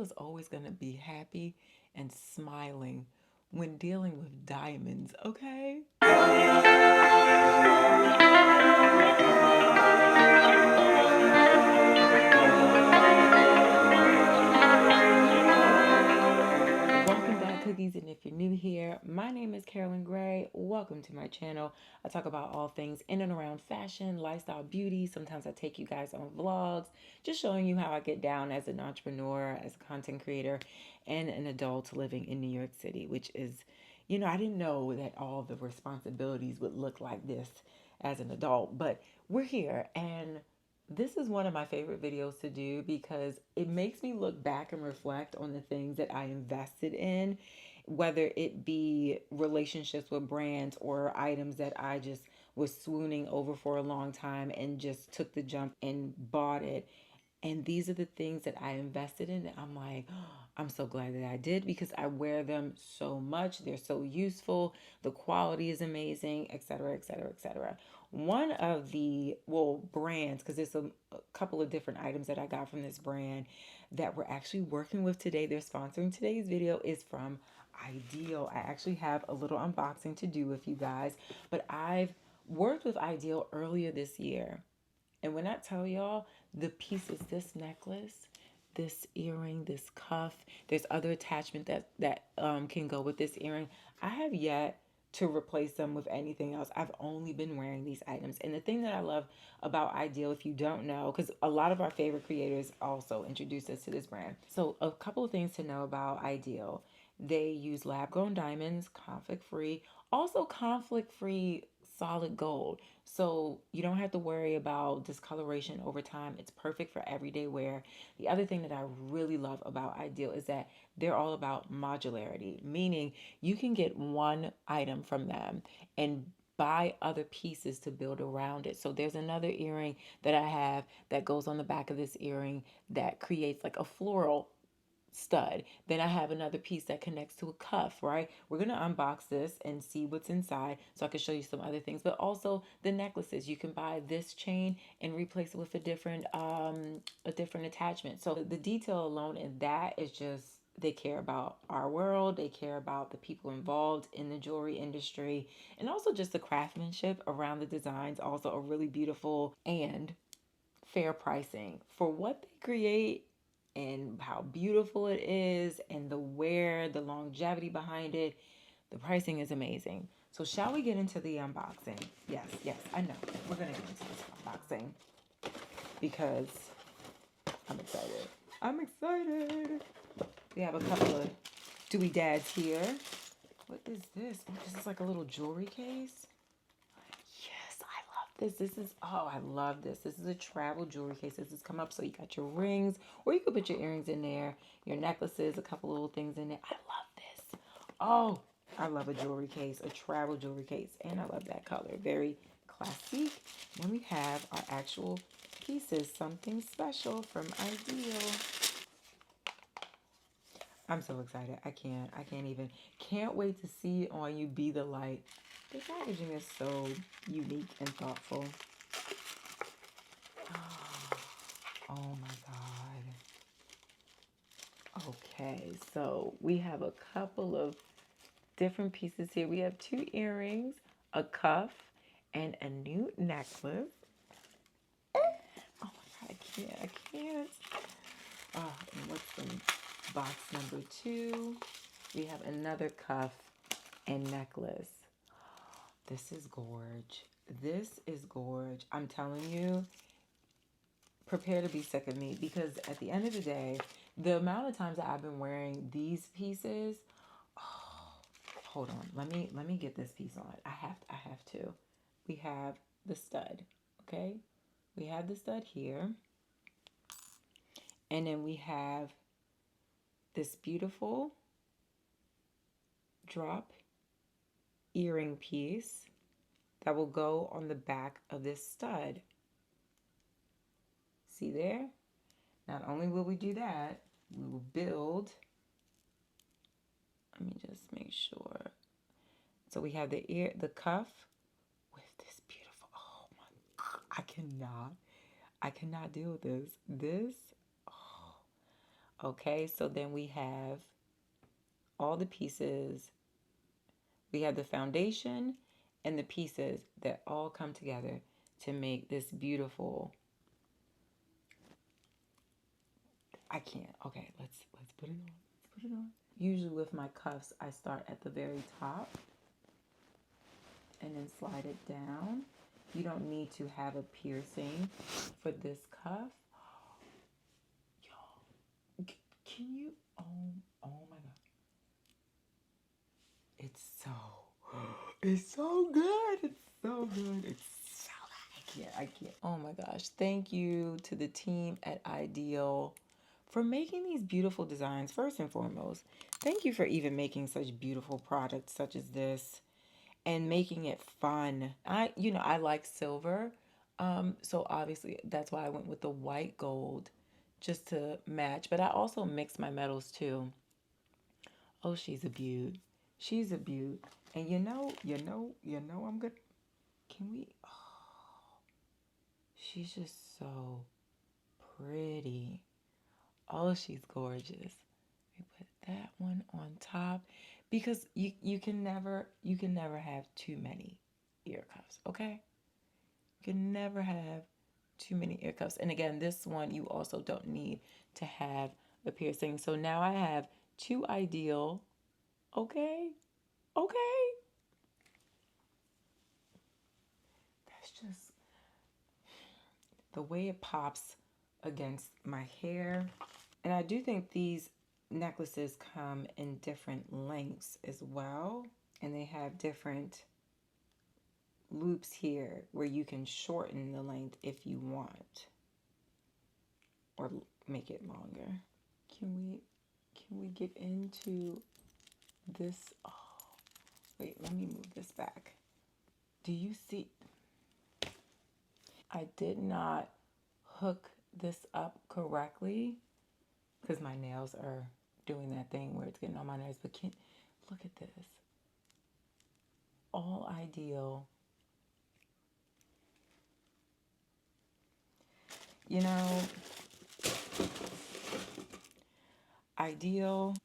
is always going to be happy and smiling when dealing with diamonds, okay? Welcome back, cookies, and if you're new here, my name is Carolyn Gray. Welcome to my channel. I talk about all things in and around fashion, lifestyle, beauty. Sometimes I take you guys on vlogs, just showing you how I get down as an entrepreneur, as a content creator, and an adult living in New York City, which is, I didn't know that all the responsibilities would look like this as an adult, but we're here, and this is one of my favorite videos to do because it makes me look back and reflect on the things that I invested in, whether it be relationships with brands or items that I just was swooning over for a long time and just took the jump and bought it. And these are the things that I invested in that I'm like, oh, I'm so glad that I did because I wear them so much. They're so useful. The quality is amazing, etc., etc., etc. One of the, brands, because there's a couple of different items that I got from this brand that we're actually working with today. They're sponsoring today's video is from Ideal. I actually have a little unboxing to do with you guys, but I've worked with Ideal earlier this year. And when I tell y'all, the pieces, this necklace, this earring, this cuff, there's other attachment that can go with this earring. I have yet to replace them with anything else. I've only been wearing these items. And the thing that I love about Ideal, if you don't know, because a lot of our favorite creators also introduced us to this brand. So a couple of things to know about Ideal. They use lab grown diamonds, conflict free, also conflict free solid gold. So you don't have to worry about discoloration over time. It's perfect for everyday wear. The other thing that I really love about Ideal is that they're all about modularity, meaning you can get one item from them and buy other pieces to build around it. So there's another earring that I have that goes on the back of this earring that creates like a floral stud. Then I have another piece that connects to a cuff, right? We're going to unbox this and see what's inside so I can show you some other things, but also the necklaces. You can buy this chain and replace it with a different attachment. So the detail alone in that is just they care about our world, they care about the people involved in the jewelry industry, and also just the craftsmanship around the designs. Also a really beautiful and fair pricing for what they create and how beautiful it is and the wear, the longevity behind it. The pricing is amazing. So shall we get into the unboxing? Yes, yes, I know. We're going to get into this unboxing because I'm excited. I'm excited. We have a couple of Dewey Dads here. What is this? Oh, this is like a little jewelry case. Yes, I love this. I love this. This is a travel jewelry case. This has come up so you got your rings, or you could put your earrings in there, your necklaces, a couple little things in there. I love this. Oh, I love a jewelry case, a travel jewelry case, and I love that color. Very classic. Then we have our actual pieces, something special from Ideal. I'm so excited. Can't wait to see it on you. Be the light. The packaging is so unique and thoughtful. Oh my God. Okay, so we have a couple of different pieces here. We have two earrings, a cuff, and a new necklace. Oh my God, I can't. Oh, and what's in box number 2? We have another cuff and necklace. This is gorge. This is gorge. I'm telling you, prepare to be sick of me because at the end of the day, the amount of times that I've been wearing these pieces, oh, hold on. Let me get this piece on. I have to. We have the stud, okay? We have the stud here. And then we have this beautiful drop earring piece that will go on the back of this stud. See there? Not only will we do that, we will build. Let me just make sure. So we have the cuff with this beautiful, oh my God, I cannot deal with this. Okay, so then we have all the pieces. We have the foundation and the pieces that all come together to make this beautiful. I can't. Okay, let's put it on. Let's put it on. Usually with my cuffs, I start at the very top and then slide it down. You don't need to have a piercing for this cuff. Y'all, can you? Oh my God. It's so, it's so good. It's so good. It's so good. I can't. Oh my gosh. Thank you to the team at Ideal for making these beautiful designs. First and foremost, thank you for even making such beautiful products such as this and making it fun. I like silver. So obviously that's why I went with the white gold just to match. But I also mix my metals too. Oh, she's a beaut. She's a beaut. And I'm good. Can we? Oh, she's just so pretty. Oh, she's gorgeous. We put that one on top because you can never have too many ear cuffs, okay? You can never have too many ear cuffs. And again, this one you also don't need to have a piercing. So now I have two ideal, okay? Okay. That's just the way it pops against my hair. And I do think these necklaces come in different lengths as well. And they have different loops here where you can shorten the length if you want or make it longer. Can we get into this? Oh, wait, let me move this back. Do you see? I did not hook this up correctly because my nails are doing that thing where it's getting on my nerves. But look at this. All ideal. You know, ideal.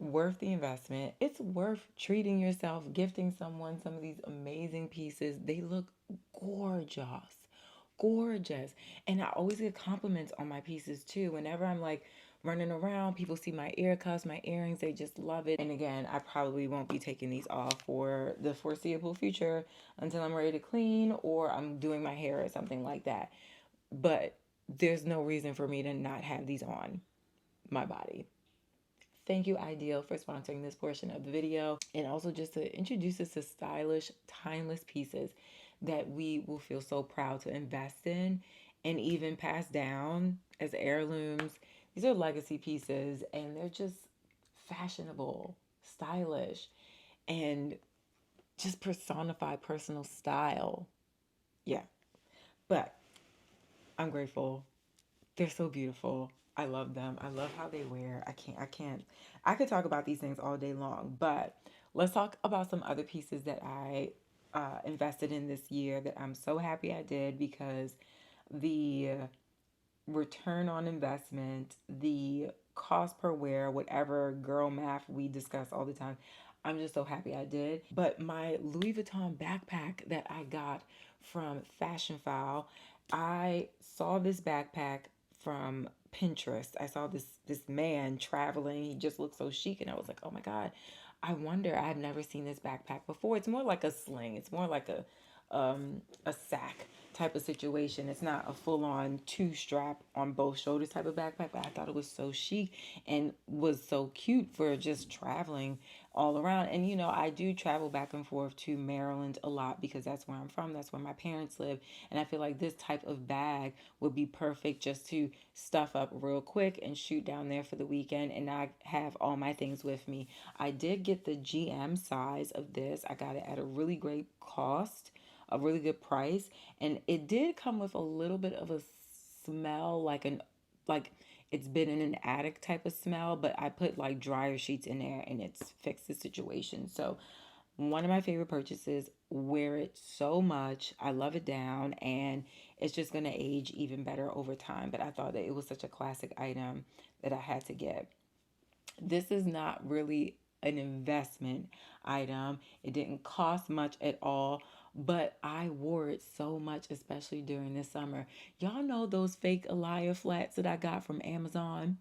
Worth the investment. It's worth treating yourself, gifting someone some of these amazing pieces. They look gorgeous. Gorgeous. And I always get compliments on my pieces too. Whenever I'm like running around, people see my ear cuffs, my earrings, they just love it. And again, I probably won't be taking these off for the foreseeable future until I'm ready to clean or I'm doing my hair or something like that. But there's no reason for me to not have these on my body. Thank you, Ideal, for sponsoring this portion of the video and also just to introduce us to stylish, timeless pieces that we will feel so proud to invest in and even pass down as heirlooms. These are legacy pieces and they're just fashionable, stylish, and just personify personal style. Yeah, but I'm grateful. They're so beautiful. I love them. I love how they wear. I could talk about these things all day long, but let's talk about some other pieces that I invested in this year that I'm so happy I did because the return on investment, the cost per wear, whatever girl math we discuss all the time, I'm just so happy I did. But my Louis Vuitton backpack that I got from Fashion File, I saw this backpack from Pinterest. I saw this man traveling. He just looked so chic and I was like, "Oh my God. I wonder. I've never seen this backpack before." It's more like a sling. It's more like a sack type of situation. It's not a full on two strap on both shoulders type of backpack, but I thought it was so chic and was so cute for just traveling all around. And I do travel back and forth to Maryland a lot because that's where I'm from. That's where my parents live. And I feel like this type of bag would be perfect just to stuff up real quick and shoot down there for the weekend and not have all my things with me. I did get the GM size of this. I got it at a really great cost, a really good price, and it did come with a little bit of a smell like it's been in an attic type of smell, but I put like dryer sheets in there and it's fixed the situation. So One of my favorite purchases. Wear it so much. I love it down, and it's just going to age even better over time. But I thought that it was such a classic item that I had to get. This is not really an investment item. It didn't cost much at all, but I wore it so much, especially during this summer. Y'all know those fake Aiia flats that I got from Amazon?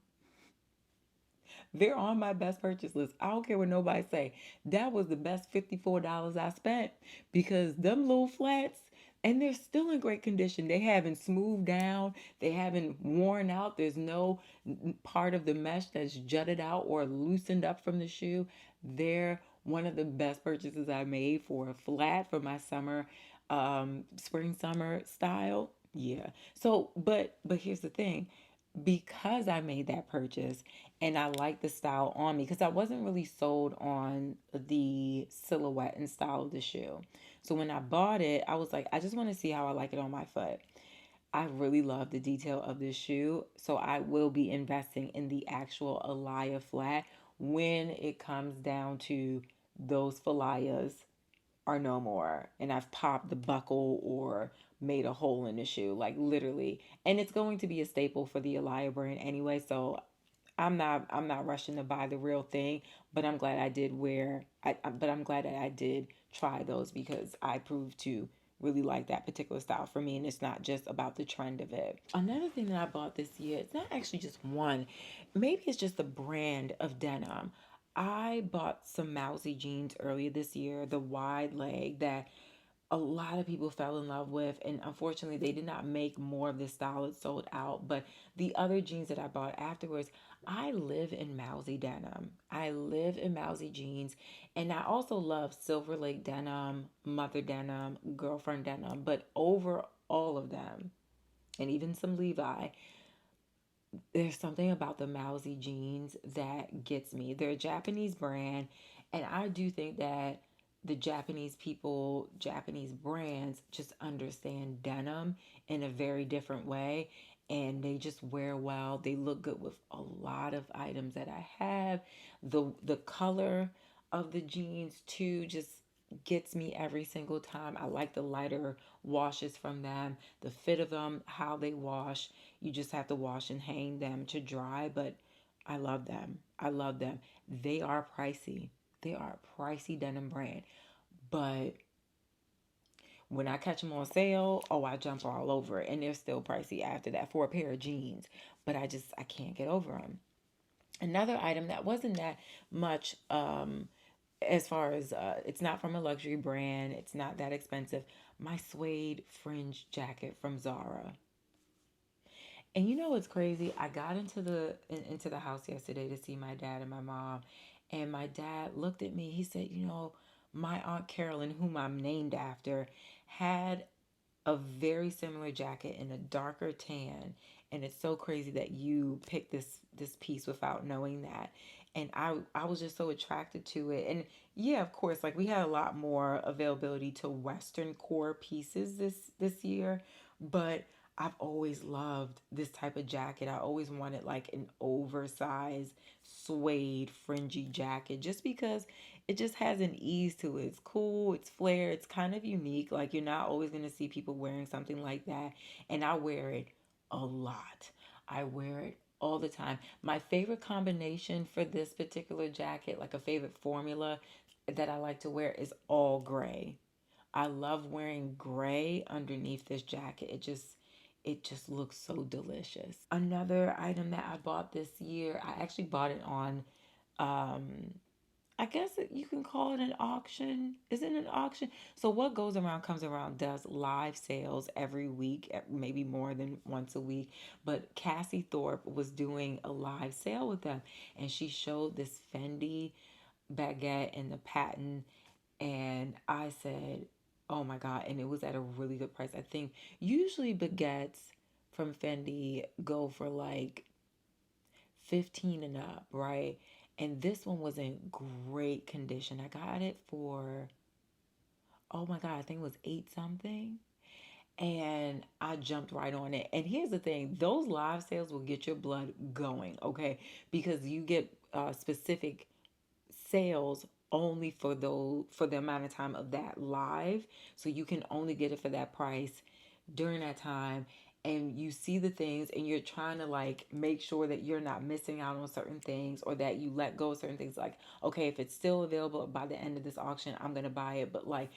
They're on my best purchase list. I don't care what nobody say. That was the best $54 I spent because them little flats, and they're still in great condition. They haven't smoothed down. They haven't worn out. There's no part of the mesh that's jutted out or loosened up from the shoe. They're one of the best purchases I made for a flat for my summer, spring summer style. Yeah. So, but here's the thing, because I made that purchase and I like the style on me, because I wasn't really sold on the silhouette and style of the shoe. So when I bought it, I was like, I just want to see how I like it on my foot. I really love the detail of this shoe, so I will be investing in the actual Aiia Flat when it comes down to those Falias are no more and I've popped the buckle or made a hole in the shoe, like literally. And it's going to be a staple for the Aiia brand anyway, so I'm not rushing to buy the real thing, but I'm glad I did wear but I'm glad that I did try those because I proved to really like that particular style for me, and it's not just about the trend of it. Another thing that I bought this year, it's not actually just one, maybe it's just a brand of denim. I bought some Mousie jeans earlier this year, the wide leg that a lot of people fell in love with, and unfortunately they did not make more of this style. It sold out. But the other jeans that I bought afterwards, I live in Mousie denim, I live in Mousie jeans, and I also love Silver Lake denim, Mother denim, Girlfriend denim. But over all of them, and even some Levi, there's something about the Mousie jeans that gets me. They're a Japanese brand, and I do think that the Japanese people, Japanese brands just understand denim in a very different way, and they just wear well. They look good with a lot of items that I have. The color of the jeans too just gets me every single time. I like the lighter washes from them, the fit of them, how they wash. You just have to wash and hang them to dry, but I love them. I love them. They are pricey. They are a pricey denim brand, but when I catch them on sale, oh, I jump all over it, and they're still pricey after that for a pair of jeans. But I can't get over them. Another item that wasn't that much, as far as it's not from a luxury brand, it's not that expensive. My suede fringe jacket from Zara. And you know what's crazy? I got into the house yesterday to see my dad and my mom, and my dad looked at me. He said, "You know, my aunt Carolyn, whom I'm named after, had a very similar jacket in a darker tan, and it's so crazy that you picked this piece without knowing that." And I was just so attracted to it. And yeah, of course, like we had a lot more availability to western core pieces this year, but I've always loved this type of jacket. I always wanted like an oversized suede fringy jacket just because it just has an ease to it. It's cool, it's flair, it's kind of unique. Like you're not always going to see people wearing something like that. And I wear it a lot. I wear it all the time. My favorite combination for this particular jacket, like a favorite formula that I like to wear, is all gray. I love wearing gray underneath this jacket. It just looks so delicious. Another item that I bought this year, I actually bought it on um I guess you can call it an auction. Is it an auction? So what goes around comes around does live sales every week, maybe more than once a week. But Cassie Thorpe was doing a live sale with them, and she showed this Fendi Baguette and the patent, and I said, "Oh my God." And it was at a really good price. I think usually baguettes from Fendi go for like 15 and up, right? And this one was in great condition. I got it for, oh my God, I think it was eight something. And I jumped right on it. And here's the thing, those live sales will get your blood going, okay? Because you get specific sales only for the amount of time of that live. So you can only get it for that price during that time. And you see the things and you're trying to like make sure that you're not missing out on certain things, or that you let go of certain things. Like, okay, if it's still available by the end of this auction, I'm gonna buy it. But like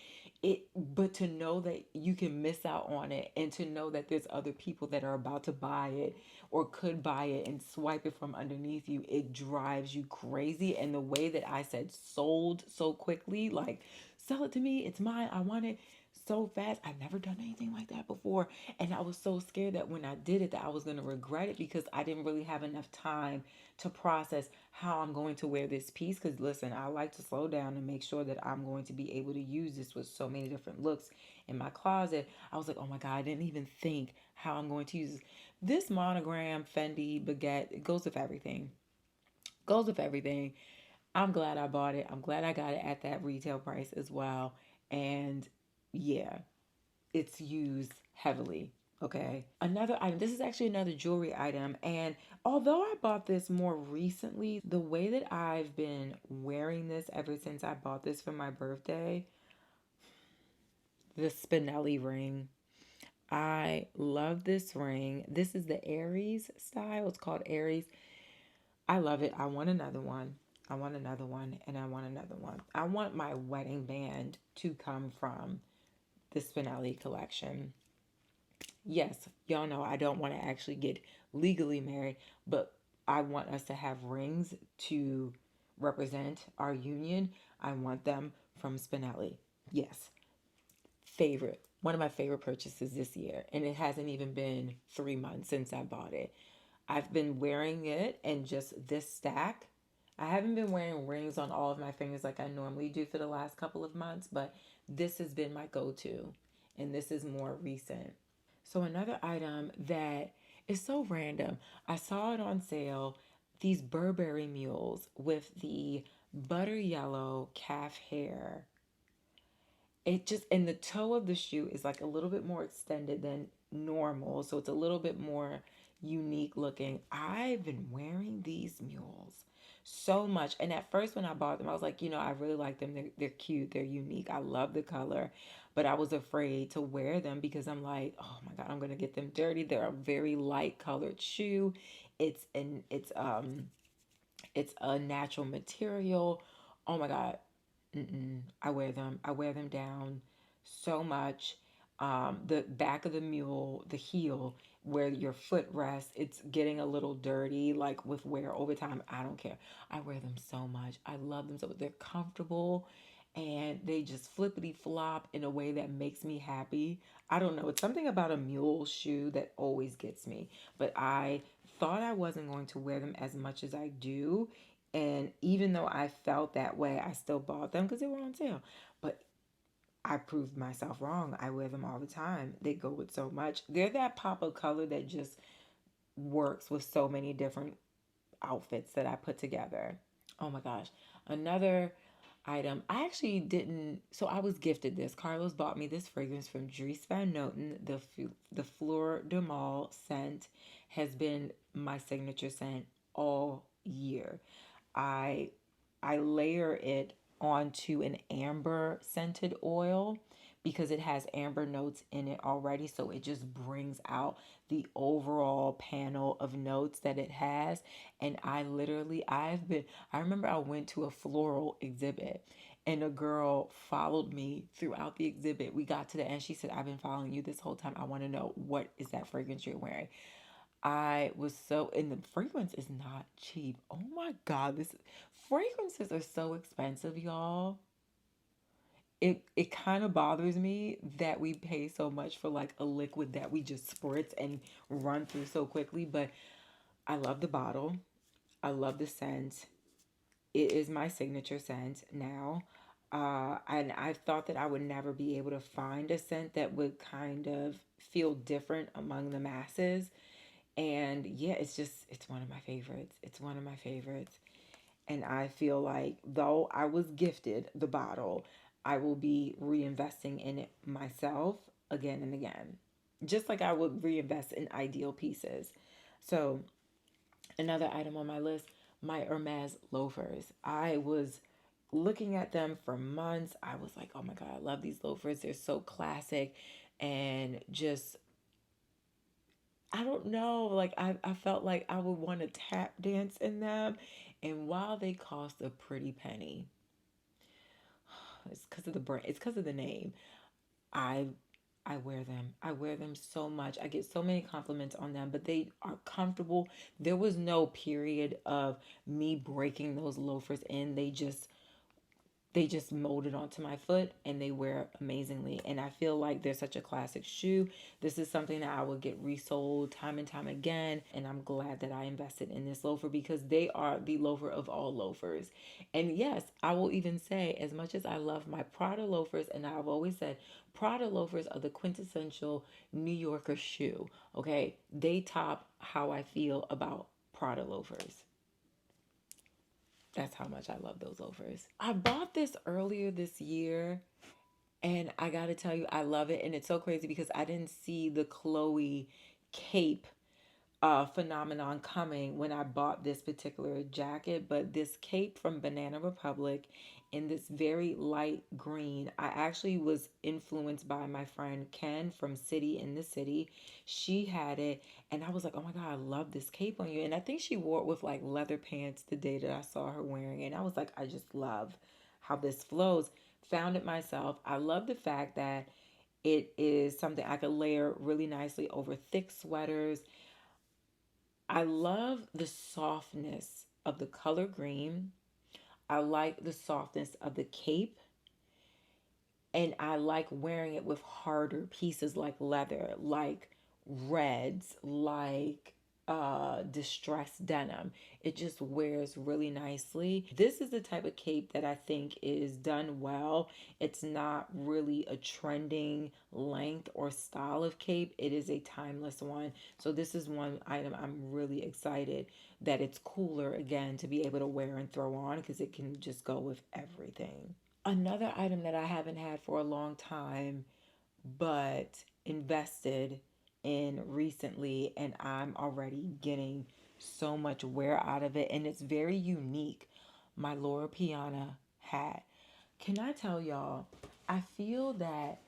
it but to know that you can miss out on it, and to know that there's other people that are about to buy it or could buy it and swipe it from underneath you, it drives you crazy. And the way that I said sold so quickly, like, sell it to me, it's mine, I want it, so fast. I've never done anything like that before. And I was so scared that when I did it, that I was going to regret it, because I didn't really have enough time to process how I'm going to wear this piece. Because listen, I like to slow down and make sure that I'm going to be able to use this with so many different looks in my closet. I was like, oh my God, I didn't even think how I'm going to use this. This monogram Fendi Baguette, it goes with everything. Goes with everything. I'm glad I bought it. I'm glad I got it at that retail price as well. And yeah, it's used heavily. Okay. Another item. This is actually another jewelry item. And although I bought this more recently, the way that I've been wearing this ever since I bought this for my birthday, the Spinelli ring. I love this ring. This is the Aries style. It's called Aries. I love it. I want another one. I want another one, and I want another one. I want my wedding band to come from the Spinelli collection. Yes, y'all know I don't want to actually get legally married, but I want us to have rings to represent our union. I want them from Spinelli. Yes, favorite. One of my favorite purchases this year, and it hasn't even been 3 months since I bought it. I've been wearing it and just this stack. I haven't been wearing rings on all of my fingers like I normally do for the last couple of months, but this has been my go to, and this is more recent. So, another item that is so random, I saw it on sale, these Burberry Mules with the butter yellow calf hair. It just, and the toe of the shoe is like a little bit more extended than normal, so it's a little bit more unique looking. I've been wearing these mules so much, and at first when I bought them, I was like, I really like them. They're cute, they're unique, I love the color, but I was afraid to wear them because I'm like, oh my God, I'm gonna get them dirty. They're a very light colored shoe. It's a natural material. Oh my God. Mm-mm. I wear them. I wear them down so much. The back of the mule, the heel, where your foot rests, it's getting a little dirty, like with wear over time. I don't care. I wear them so much. I love them so they're comfortable, and they just flippity flop in a way that makes me happy. I don't know. It's something about a mule shoe that always gets me. But I thought I wasn't going to wear them as much as I do. And even though I felt that way, I still bought them because they were on sale. But I proved myself wrong. I wear them all the time. They go with so much. They're that pop of color that just works with so many different outfits that I put together. Oh my gosh. Another item. I actually didn't. So I was gifted this. Carlos bought me this fragrance from Dries Van Noten. The Fleur de Mal scent has been my signature scent all year. I I layer it onto an amber scented oil because it has amber notes in it already, so it just brings out the overall panel of notes that it has. And I remember I went to a floral exhibit, and a girl followed me throughout the exhibit. We got to the end. She said, I've been following you this whole time. I want to know, what is that fragrance you're wearing? I was so, and the fragrance is not cheap. Oh my God, this fragrances are so expensive, y'all. It kind of bothers me that we pay so much for like a liquid that we just spritz and run through so quickly. But I love the bottle. I love the scent. It is my signature scent now. And I thought that I would never be able to find a scent that would kind of feel different among the masses. And yeah, it's one of my favorites. It's one of my favorites. And I feel like though I was gifted the bottle, I will be reinvesting in it myself again and again. Just like I would reinvest in ideal pieces. So, another item on my list, my Hermes loafers. I was looking at them for months, I was like, oh my God, I love these loafers. They're so classic and just, I don't know, like I felt like I would want to tap dance in them. And while they cost a pretty penny, it's because of the brand, it's because of the name. I I wear them. I wear them so much. I get so many compliments on them, but they are comfortable. There was no period of me breaking those loafers in. They just molded onto my foot and they wear amazingly. And I feel like they're such a classic shoe. This is something that I will get resold time and time again. And I'm glad that I invested in this loafer because they are the loafer of all loafers. And yes, I will even say, as much as I love my Prada loafers, and I've always said Prada loafers are the quintessential New Yorker shoe. Okay. They top how I feel about Prada loafers. That's how much I love those loafers. I bought this earlier this year and I gotta tell you, I love it. And it's so crazy because I didn't see the Chloe cape phenomenon coming when I bought this particular jacket, but this cape from Banana Republic in this very light green, I actually was influenced by my friend Ken from City in the City. She had it, and I was like, oh my God, I love this cape on you. And I think she wore it with like leather pants the day that I saw her wearing it. And I was like, I just love how this flows. Found it myself. I love the fact that it is something I could layer really nicely over thick sweaters. I love the softness of the color green. I like the softness of the cape. And I like wearing it with harder pieces like leather, like reds, like distressed denim. It just wears really nicely. This is the type of cape that I think is done well. It's not really a trending length or style of cape. It is a timeless one. So this is one item I'm really excited that it's cooler again to be able to wear and throw on because it can just go with everything. Another item that I haven't had for a long time, but invested in recently, and I'm already getting so much wear out of it, and it's very unique. My Laura Piana hat. Can I tell y'all? I feel that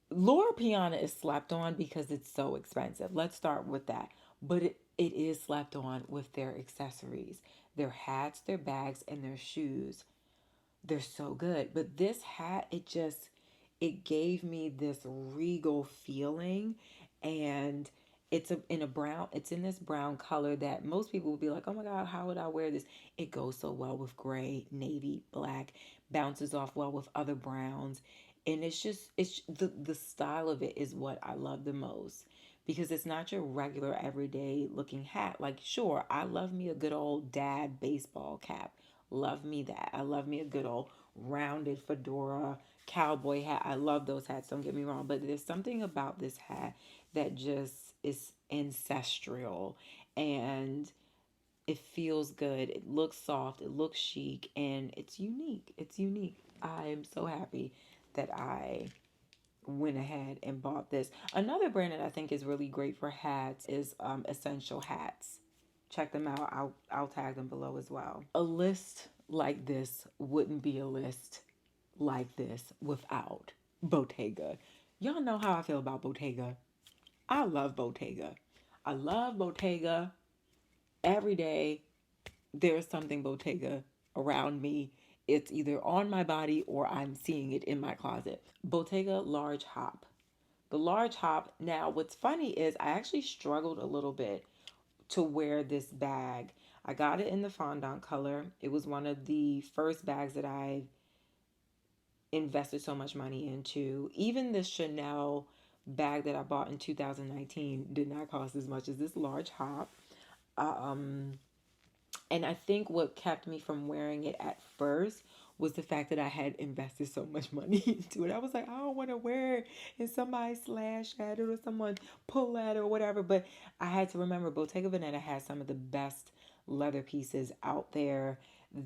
Laura Piana is slept on because it's so expensive. Let's start with that. But it is slept on with their accessories, their hats, their bags, and their shoes. They're so good. But this hat, it gave me this regal feeling, and it's in this brown color that most people would be like, oh my God, how would I wear this? It goes so well with gray, navy, black, bounces off well with other browns. And it's the style of it is what I love the most because it's not your regular everyday looking hat. Like, sure, I love me a good old dad baseball cap. Love me that. I love me a good old rounded fedora, cowboy hat. I love those hats, don't get me wrong. But there's something about this hat that just is ancestral and it feels good. It looks soft. It looks chic and it's unique. It's unique. I am so happy that I went ahead and bought this. Another brand that I think is really great for hats is Essential Hats. Check them out. I'll tag them below as well. A list like this wouldn't be a list like this without Bottega. Y'all know how I feel about Bottega. I love Bottega. I love Bottega every day. There's something Bottega around me. It's either on my body or I'm seeing it in my closet. Bottega Large Hop. The large hop. Now, what's funny is I actually struggled a little bit to wear this bag. I got it in the fondant color. It was one of the first bags that I invested so much money into. Even the Chanel bag that I bought in 2019 did not cost as much as this large hop. Um, and I think what kept me from wearing it at first was the fact that I had invested so much money into it. I was like, I don't want to wear it and somebody slash at it or someone pull at it or whatever. But I had to remember Bottega Veneta has some of the best leather pieces out there.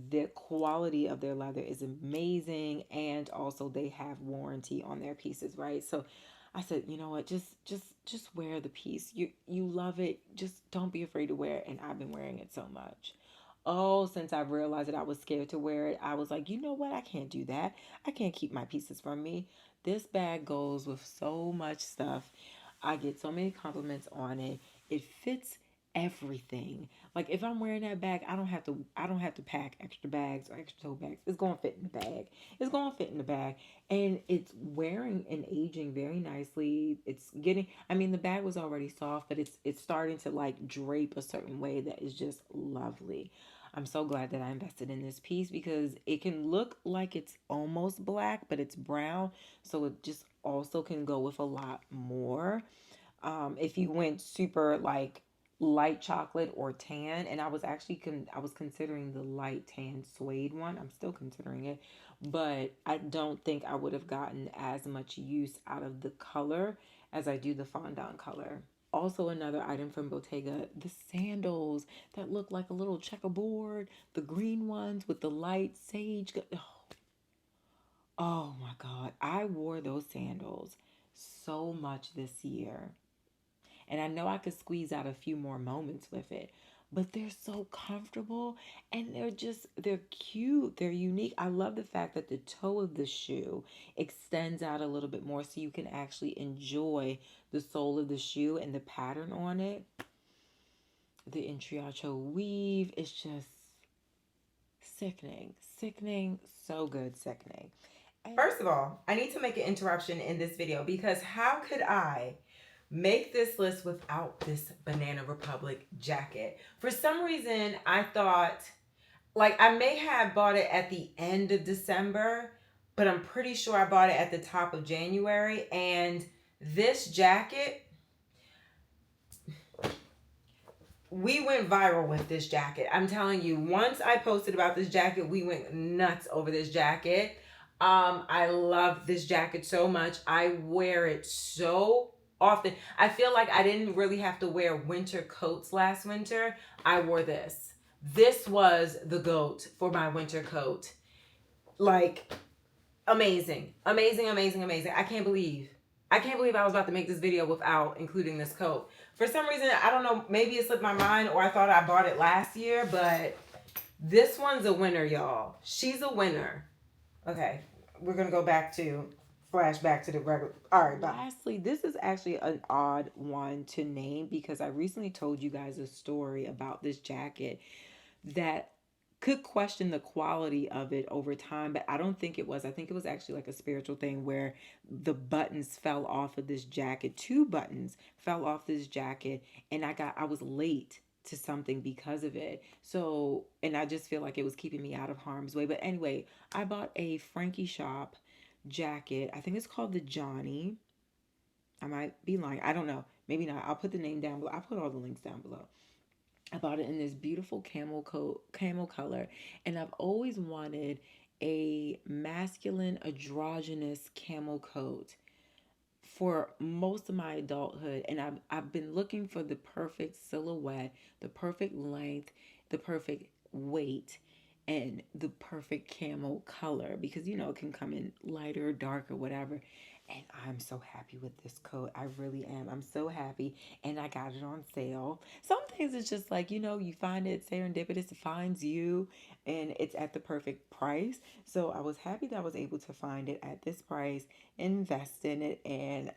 The quality of their leather is amazing, and also they have warranty on their pieces, right? So I said, you know what, just wear the piece. You love it. Just don't be afraid to wear it. And I've been wearing it so much. Oh, since I realized that I was scared to wear it, I was like, you know what? I can't do that. I can't keep my pieces from me. This bag goes with so much stuff. I get so many compliments on it. It fits everything. Like if I'm wearing that bag, I don't have to pack extra bags or extra tote bags. It's going to fit in the bag. It's going to fit in the bag, and it's wearing and aging very nicely. It's getting, I mean, the bag was already soft, but it's starting to like drape a certain way that is just lovely. I'm so glad that I invested in this piece because it can look like it's almost black, but it's brown. So it just also can go with a lot more. If you went super like light chocolate or tan, and I was actually I was considering the light tan suede one. I'm still considering it, but I don't think I would have gotten as much use out of the color as I do the fondant color. Also, another item from Bottega, the sandals that look like a little checkerboard, the green ones with the light sage. Oh my God, I wore those sandals so much this year. And I know I could squeeze out a few more moments with it, but they're so comfortable and they're cute. They're unique. I love the fact that the toe of the shoe extends out a little bit more so you can actually enjoy the sole of the shoe and the pattern on it. The intriacho weave is just sickening. Sickening. So good, sickening. First of all, I need to make an interruption in this video because how could I make this list without this Banana Republic jacket? For some reason, I thought, like, I may have bought it at the end of December, but I'm pretty sure I bought it at the top of January. And this jacket, we went viral with this jacket. I'm telling you, once I posted about this jacket, we went nuts over this jacket. I love this jacket so much. I wear it so often. I feel like I didn't really have to wear winter coats last winter. I wore this. This was the GOAT for my winter coat. Like, amazing. Amazing, amazing, amazing. I can't believe I was about to make this video without including this coat. For some reason, I don't know, maybe it slipped my mind or I thought I bought it last year, but this one's a winner, y'all. She's a winner. Okay, we're going to go back to flashback to the regular. All right, bye. Lastly, this is actually an odd one to name because I recently told you guys a story about this jacket that could question the quality of it over time, but I don't think it was. I think it was actually like a spiritual thing where the buttons fell off of this jacket. Two buttons fell off this jacket, and I was late to something because of it. So, and I just feel like it was keeping me out of harm's way. But anyway, I bought a Frankie Shop jacket. I think it's called the Johnny. I might be lying. I don't know. Maybe not. I'll put the name down below. I'll put all the links down below. I bought it in this beautiful camel color, and I've always wanted a masculine androgynous camel coat for most of my adulthood, and I've been looking for the perfect silhouette, the perfect length, the perfect weight, and the perfect camel color because it can come in lighter, darker, whatever. And I'm so happy with this coat. I really am. I'm so happy. And I got it on sale. Some things it's just like, you find it serendipitous, it finds you, and it's at the perfect price. So I was happy that I was able to find it at this price, invest in it, and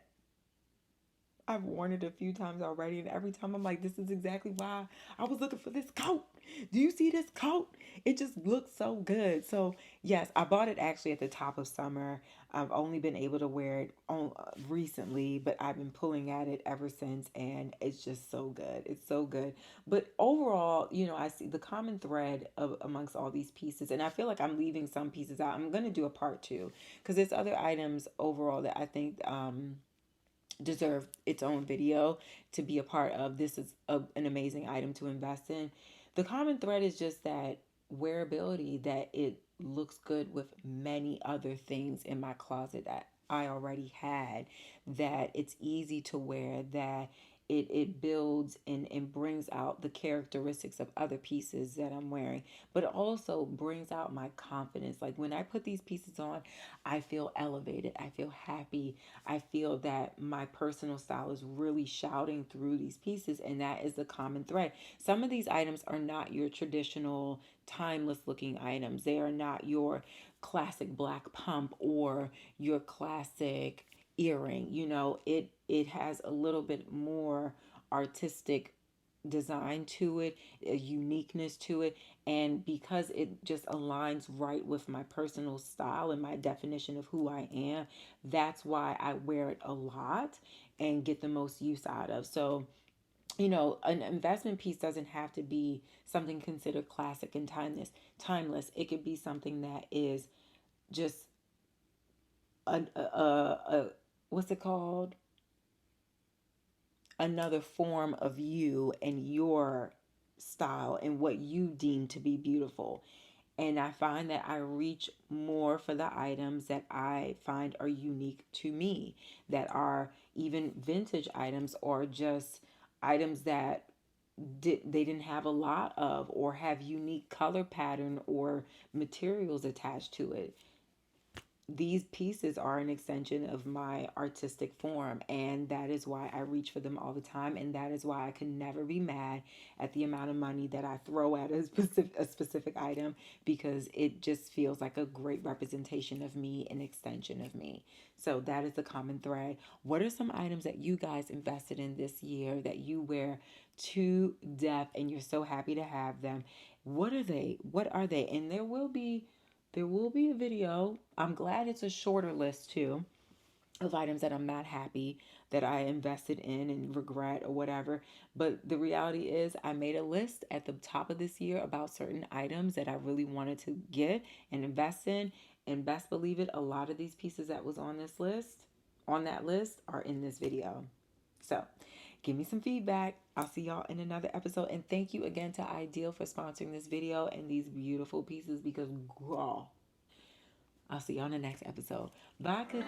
I've worn it a few times already, and every time I'm like, this is exactly why I was looking for this coat. Do you see this coat? It just looks so good. So, yes, I bought it actually at the top of summer. I've only been able to wear it recently, but I've been pulling at it ever since, and it's just so good. It's so good. But overall, I see the common thread of amongst all these pieces, and I feel like I'm leaving some pieces out. I'm going to do a part two because there's other items overall that I think deserve its own video to be a part of. This is an amazing item to invest in. The common thread is just that wearability, that it looks good with many other things in my closet that I already had, that it's easy to wear, that it builds and brings out the characteristics of other pieces that I'm wearing, but it also brings out my confidence. Like when I put these pieces on, I feel elevated, I feel happy, I feel that my personal style is really shouting through these pieces, and that is the common thread. Some of these items are not your traditional timeless looking items. They are not your classic black pump or your classic earring. It has a little bit more artistic design to it, a uniqueness to it, and because it just aligns right with my personal style and my definition of who I am, that's why I wear it a lot and get the most use out of. So an investment piece doesn't have to be something considered classic and timeless. It could be something that is just a what's it called, another form of you and your style and what you deem to be beautiful. And I find that I reach more for the items that I find are unique to me, that are even vintage items or just items that they didn't have a lot of, or have unique color pattern or materials attached to it. These pieces are an extension of my artistic form, and that is why I reach for them all the time, and that is why I can never be mad at the amount of money that I throw at a specific item, because it just feels like a great representation of me, an extension of me. So that is the common thread. What are some items that you guys invested in this year that you wear to death and you're so happy to have them? What are they? And there will be a video. I'm glad it's a shorter list too, of items that I'm not happy that I invested in and regret or whatever. But the reality is, I made a list at the top of this year about certain items that I really wanted to get and invest in. And best believe it, a lot of these pieces that was on that list, are in this video. So give me some feedback. I'll see y'all in another episode. And thank you again to Ideal for sponsoring this video and these beautiful pieces, because girl, I'll see you on the next episode. Bye, cookies.